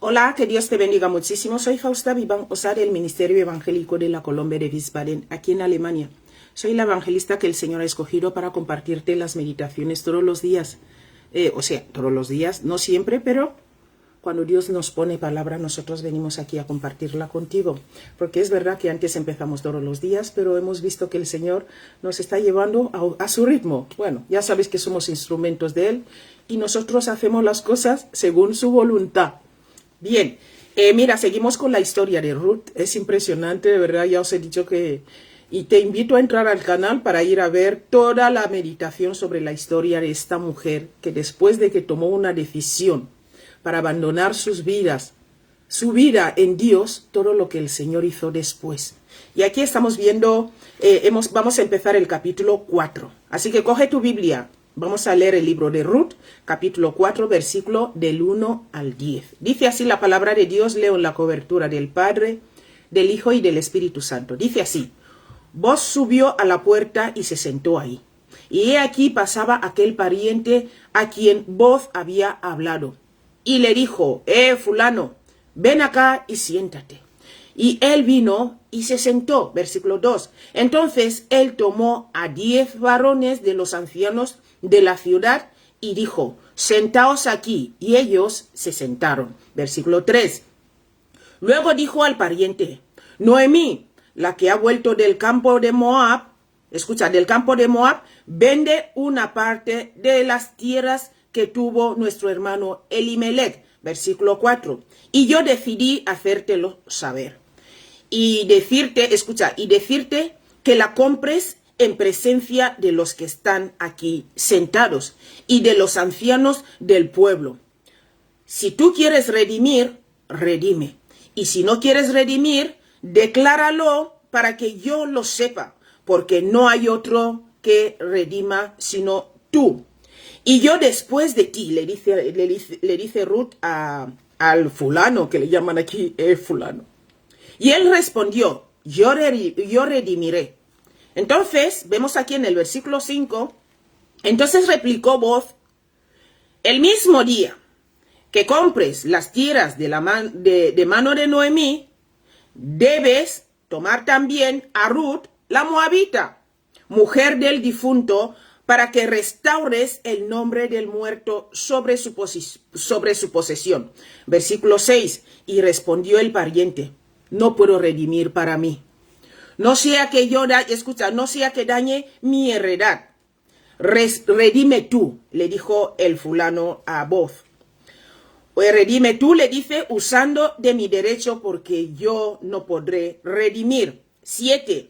Hola, que Dios te bendiga muchísimo. Soy Fausta Vivan Osar del Ministerio Evangélico de la Colombia de Wiesbaden, aquí en Alemania. Soy la evangelista que el Señor ha escogido para compartirte las meditaciones todos los días. Todos los días, no siempre, pero cuando Dios nos pone palabra, nosotros venimos aquí a compartirla contigo. Porque es verdad que antes empezamos todos los días, pero hemos visto que el Señor nos está llevando a su ritmo. Bueno, ya sabes que somos instrumentos de Él y nosotros hacemos las cosas según su voluntad. Bien, mira, seguimos con la historia de Ruth. Es impresionante, de verdad, ya os he dicho que... Y te invito a entrar al canal para ir a ver toda la meditación sobre la historia de esta mujer que después de que tomó una decisión para abandonar sus vidas, su vida en Dios, todo lo que el Señor hizo después. Y aquí estamos viendo, vamos a empezar el capítulo 4. Así que coge tu Biblia. Vamos a leer el libro de Ruth, capítulo 4, versículo del 1 al 10. Dice así la palabra de Dios, leo en la cobertura del Padre, del Hijo y del Espíritu Santo. Dice así: Boz subió a la puerta y se sentó ahí. Y he aquí pasaba aquel pariente a quien Boz había hablado. Y le dijo: fulano, ven acá y siéntate. Y él vino y se sentó. Versículo 2. Entonces él tomó a 10 varones de los ancianos de la ciudad y dijo: sentaos aquí. Y ellos se sentaron. Versículo 3. Luego dijo al pariente: Noemí, la que ha vuelto del campo de Moab, del campo de Moab, vende una parte de las tierras que tuvo nuestro hermano Elimelech. Versículo 4. Y yo decidí hacértelo saber. Y decirte que la compres en presencia de los que están aquí sentados y de los ancianos del pueblo. Si tú quieres redimir, redime. Y si no quieres redimir, decláralo para que yo lo sepa, porque no hay otro que redima sino tú. Y yo después de ti, le dice Ruth al fulano, que le llaman aquí fulano. Y él respondió: yo redimiré. Entonces, vemos aquí en el versículo 5, entonces replicó Boz: el mismo día que compres las tierras de mano de Noemí, debes tomar también a Ruth, la moabita, mujer del difunto, para que restaures el nombre del muerto sobre su posesión. Versículo 6, y respondió el pariente: no puedo redimir para mí. No sea que no sea que dañe mi heredad. Redime tú, le dijo el fulano a Boz. Redime tú, le dice, usando de mi derecho, porque yo no podré redimir. 7.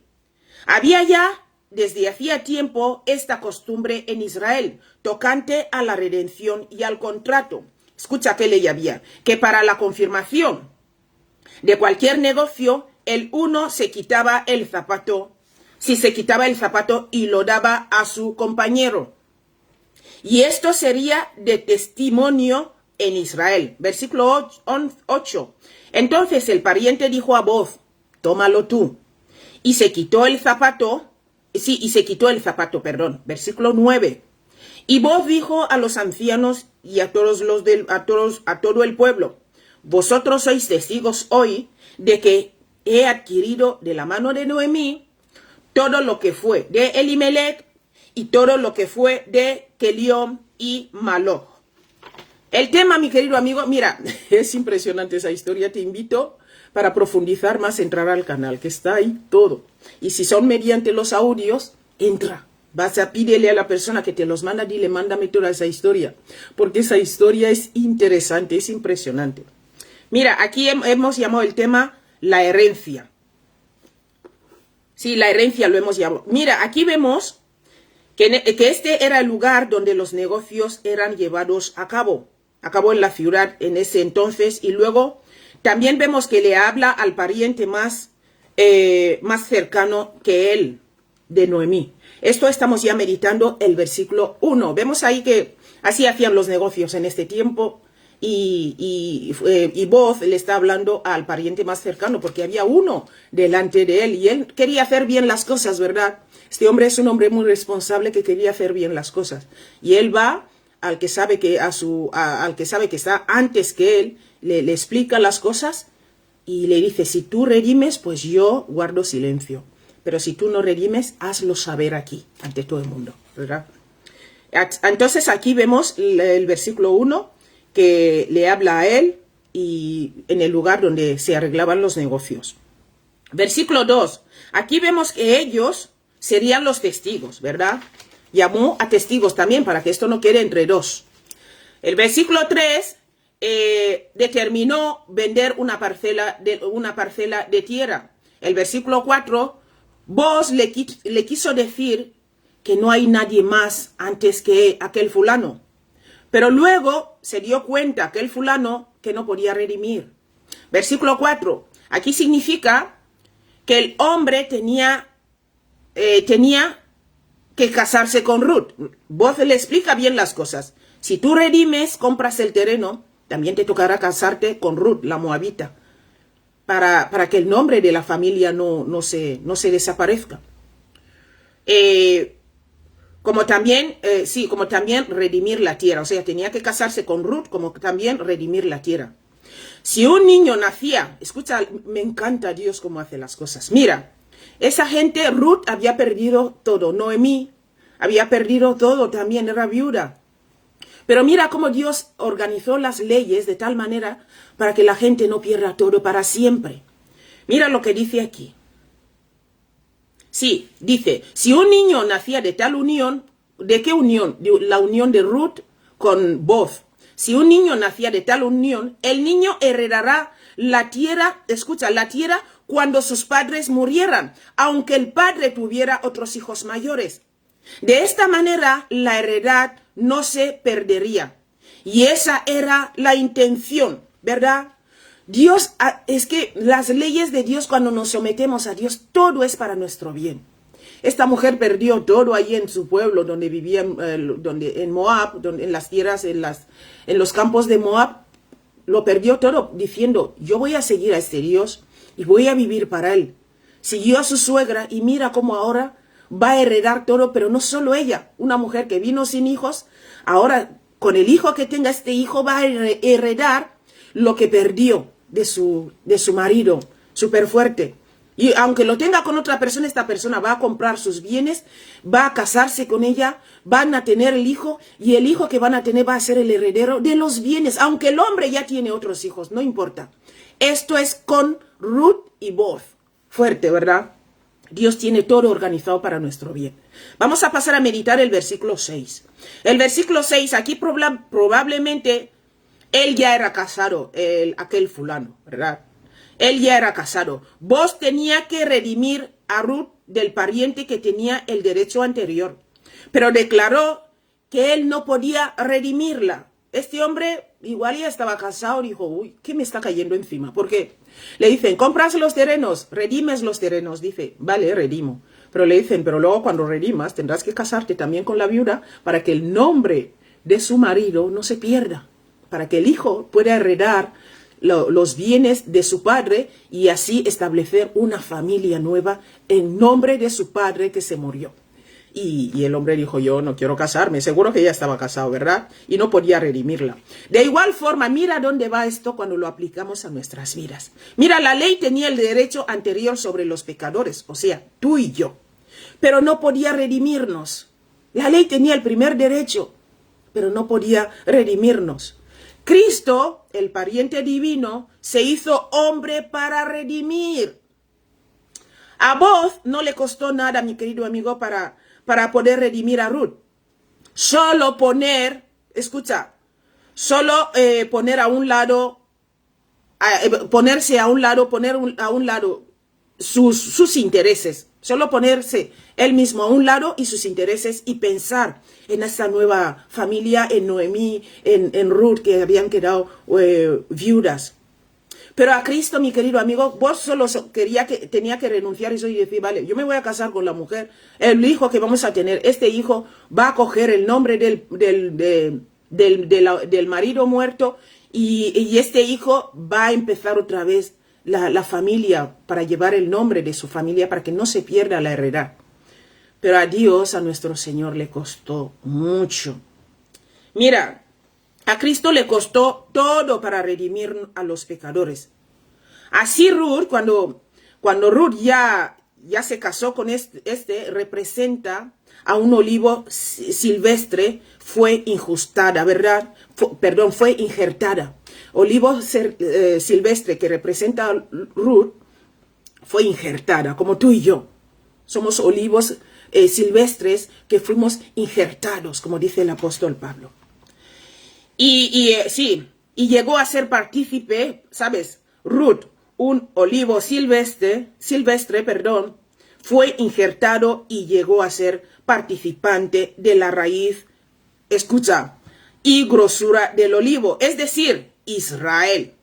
Había ya desde hacía tiempo esta costumbre en Israel, tocante a la redención y al contrato. Escucha qué ley había: que para la confirmación de cualquier negocio, el uno se quitaba el zapato, y lo daba a su compañero. Y esto sería de testimonio en Israel. Versículo 8. Entonces el pariente dijo a Boz: tómalo tú. Y se quitó el zapato. Versículo 9. Y Boz dijo a los ancianos y a todo el pueblo: vosotros sois testigos hoy de que he adquirido de la mano de Noemí todo lo que fue de Elimelech y todo lo que fue de Kelión y Maloj. El tema, mi querido amigo, mira, es impresionante esa historia. Te invito, para profundizar más, entrar al canal, que está ahí todo. Y si son mediante los audios, entra. Pídele a la persona que te los manda, dile: mándame toda esa historia, porque esa historia es interesante, es impresionante. Mira, aquí hemos llamado el tema la herencia. Sí, la herencia lo hemos llamado. Mira, aquí vemos que este era el lugar donde los negocios eran llevados a cabo en la ciudad en ese entonces. Y luego también vemos que le habla al pariente más cercano que él, de Noemí. Esto estamos ya meditando el versículo 1. Vemos ahí que así hacían los negocios en este tiempo. Y Boz le está hablando al pariente más cercano, porque había uno delante de él y él quería hacer bien las cosas, ¿verdad? Este hombre es un hombre muy responsable que quería hacer bien las cosas. Y él va al que sabe que al que sabe que está antes que él, le explica las cosas y le dice, si tú redimes, pues yo guardo silencio. Pero si tú no redimes, hazlo saber aquí, ante todo el mundo, ¿verdad? Entonces aquí vemos el versículo 1, que le habla a él y en el lugar donde se arreglaban los negocios. Versículo 2, aquí vemos que ellos serían los testigos, ¿verdad? Llamó a testigos también para que esto no quede entre dos. El versículo 3 determinó vender una parcela de tierra. El versículo 4, Boaz le quiso decir que no hay nadie más antes que aquel fulano. Pero luego se dio cuenta aquel fulano que no podía redimir. Versículo 4, aquí significa que el hombre tenía que casarse con Ruth. Boaz le explica bien las cosas. Si tú redimes, compras el terreno, también te tocará casarte con Ruth, la moabita, para que el nombre de la familia no se desaparezca. Como también redimir la tierra. O sea, tenía que casarse con Ruth, como también redimir la tierra. Si un niño nacía, escucha, me encanta Dios cómo hace las cosas. Mira, esa gente, Ruth había perdido todo. Noemí había perdido todo, también era viuda. Pero mira cómo Dios organizó las leyes de tal manera para que la gente no pierda todo para siempre. Mira lo que dice aquí. Sí, dice, si un niño nacía de tal unión, ¿de qué unión? La unión de Ruth con Boaz. Si un niño nacía de tal unión, el niño heredará la tierra, escucha, la tierra cuando sus padres murieran, aunque el padre tuviera otros hijos mayores. De esta manera, la heredad no se perdería. Y esa era la intención, ¿verdad? Dios, es que las leyes de Dios, cuando nos sometemos a Dios, todo es para nuestro bien. Esta mujer perdió todo ahí en su pueblo, donde vivía, en Moab, en las tierras, en los campos de Moab. Lo perdió todo, diciendo, yo voy a seguir a este Dios y voy a vivir para él. Siguió a su suegra y mira cómo ahora va a heredar todo, pero no solo ella, una mujer que vino sin hijos, ahora con el hijo que tenga este hijo va a heredar lo que perdió de su marido, súper fuerte. Y aunque lo tenga con otra persona, esta persona va a comprar sus bienes, va a casarse con ella, van a tener el hijo, y el hijo que van a tener va a ser el heredero de los bienes, aunque el hombre ya tiene otros hijos, no importa. Esto es con Ruth y Boaz. Fuerte, ¿verdad? Dios tiene todo organizado para nuestro bien. Vamos a pasar a meditar el versículo 6. El versículo 6, aquí probablemente él ya era casado, aquel fulano, ¿verdad? Él ya era casado. Boaz tenía que redimir a Ruth del pariente que tenía el derecho anterior, pero declaró que él no podía redimirla. Este hombre igual ya estaba casado, dijo, uy, ¿qué me está cayendo encima? Porque le dicen, compras los terrenos, redimes los terrenos. Dice, vale, redimo. Pero le dicen, pero luego cuando redimas tendrás que casarte también con la viuda para que el nombre de su marido no se pierda, para que el hijo pueda heredar los bienes de su padre y así establecer una familia nueva en nombre de su padre que se murió. Y el hombre dijo, yo no quiero casarme. Seguro que ya estaba casado, ¿verdad? Y no podía redimirla. De igual forma, mira dónde va esto cuando lo aplicamos a nuestras vidas. Mira, la ley tenía el derecho anterior sobre los pecadores, o sea, tú y yo. Pero no podía redimirnos. La ley tenía el primer derecho, pero no podía redimirnos. Cristo, el pariente divino, se hizo hombre para redimir. A Boaz no le costó nada, mi querido amigo, para poder redimir a Ruth. Solo poner, escucha, solo poner a un lado, ponerse a un lado, poner a un lado sus intereses. Solo ponerse él mismo a un lado y sus intereses y pensar en esta nueva familia, en Noemí, en Ruth, que habían quedado viudas. Pero a Cristo, mi querido amigo, vos solo tenía que renunciar eso y decir, vale, yo me voy a casar con la mujer, el hijo que vamos a tener, este hijo va a coger el nombre del marido muerto y este hijo va a empezar otra vez la familia para llevar el nombre de su familia para que no se pierda la heredad. Pero a Dios, a nuestro Señor, le costó mucho. Mira, a Cristo le costó todo para redimir a los pecadores. Así Ruth, cuando Ruth ya se casó con representa a un olivo silvestre, fue injustada, ¿verdad? Fue injertada. Olivo silvestre que representa a Ruth fue injertada, como tú y yo. Somos olivos silvestres que fuimos injertados, como dice el apóstol Pablo. Sí, llegó a ser partícipe, ¿sabes? Ruth, un olivo silvestre, fue injertado y llegó a ser participante de la raíz, escucha, y grosura del olivo, es decir, Israel.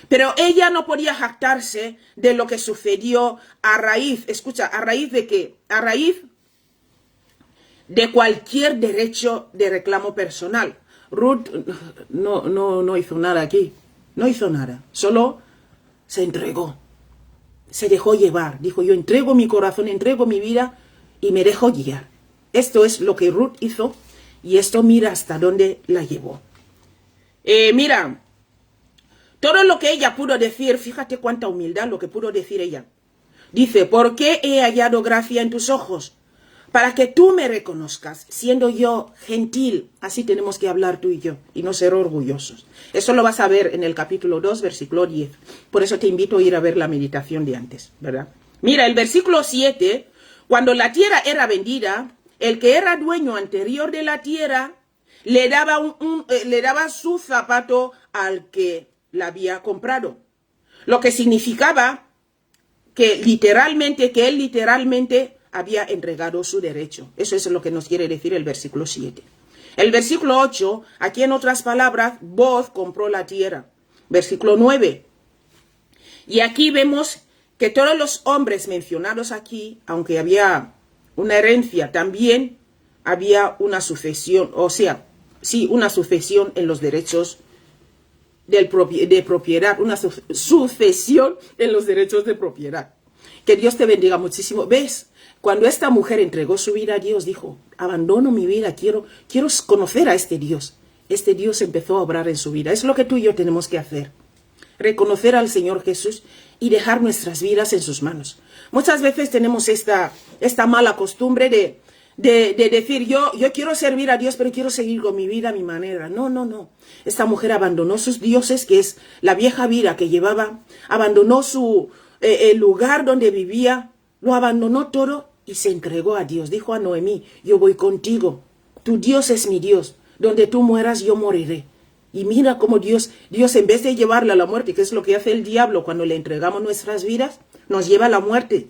Pero ella no podía jactarse de lo que sucedió a raíz, escucha, ¿a raíz de qué? A raíz de cualquier derecho de reclamo personal. Ruth no hizo nada aquí, no hizo nada, solo se entregó, se dejó llevar, dijo yo entrego mi corazón, entrego mi vida y me dejo guiar. Esto es lo que Ruth hizo y esto mira hasta dónde la llevó. Mira, todo lo que ella pudo decir, fíjate cuánta humildad lo que pudo decir ella. Dice, ¿por qué he hallado gracia en tus ojos? Para que tú me reconozcas, siendo yo gentil. Así tenemos que hablar tú y yo, y no ser orgullosos. Eso lo vas a ver en el capítulo 2, versículo 10. Por eso te invito a ir a ver la meditación de antes, ¿verdad? Mira, el versículo 7, cuando la tierra era vendida, el que era dueño anterior de la tierra, le daba su zapato al que la había comprado. Lo que significaba que él literalmente había entregado su derecho. Eso es lo que nos quiere decir el versículo 7. El versículo 8, aquí en otras palabras, Booz compró la tierra. Versículo 9. Y aquí vemos que todos los hombres mencionados aquí, aunque había una herencia, también había una sucesión, o sea, sí, una sucesión en los derechos de propiedad, una sucesión en los derechos de propiedad. Que Dios te bendiga muchísimo. ¿Ves? Cuando esta mujer entregó su vida a Dios, dijo, abandono mi vida, quiero conocer a este Dios. Este Dios empezó a obrar en su vida. Es lo que tú y yo tenemos que hacer. Reconocer al Señor Jesús y dejar nuestras vidas en sus manos. Muchas veces tenemos esta mala costumbre de decir, yo quiero servir a Dios, pero quiero seguir con mi vida a mi manera. No. Esta mujer abandonó sus dioses, que es la vieja vida que llevaba, abandonó el lugar donde vivía, lo abandonó todo y se entregó a Dios. Dijo a Noemí, yo voy contigo, tu Dios es mi Dios, donde tú mueras yo moriré. Y mira cómo Dios en vez de llevarla a la muerte, que es lo que hace el diablo cuando le entregamos nuestras vidas, nos lleva a la muerte.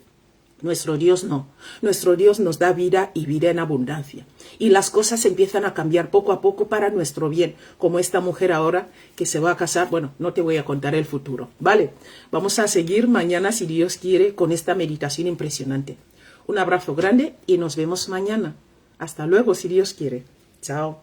Nuestro Dios no. Nuestro Dios nos da vida y vida en abundancia. Y las cosas empiezan a cambiar poco a poco para nuestro bien. Como esta mujer ahora que se va a casar. Bueno, no te voy a contar el futuro, ¿vale? Vamos a seguir mañana, si Dios quiere, con esta meditación impresionante. Un abrazo grande y nos vemos mañana. Hasta luego, si Dios quiere. Chao.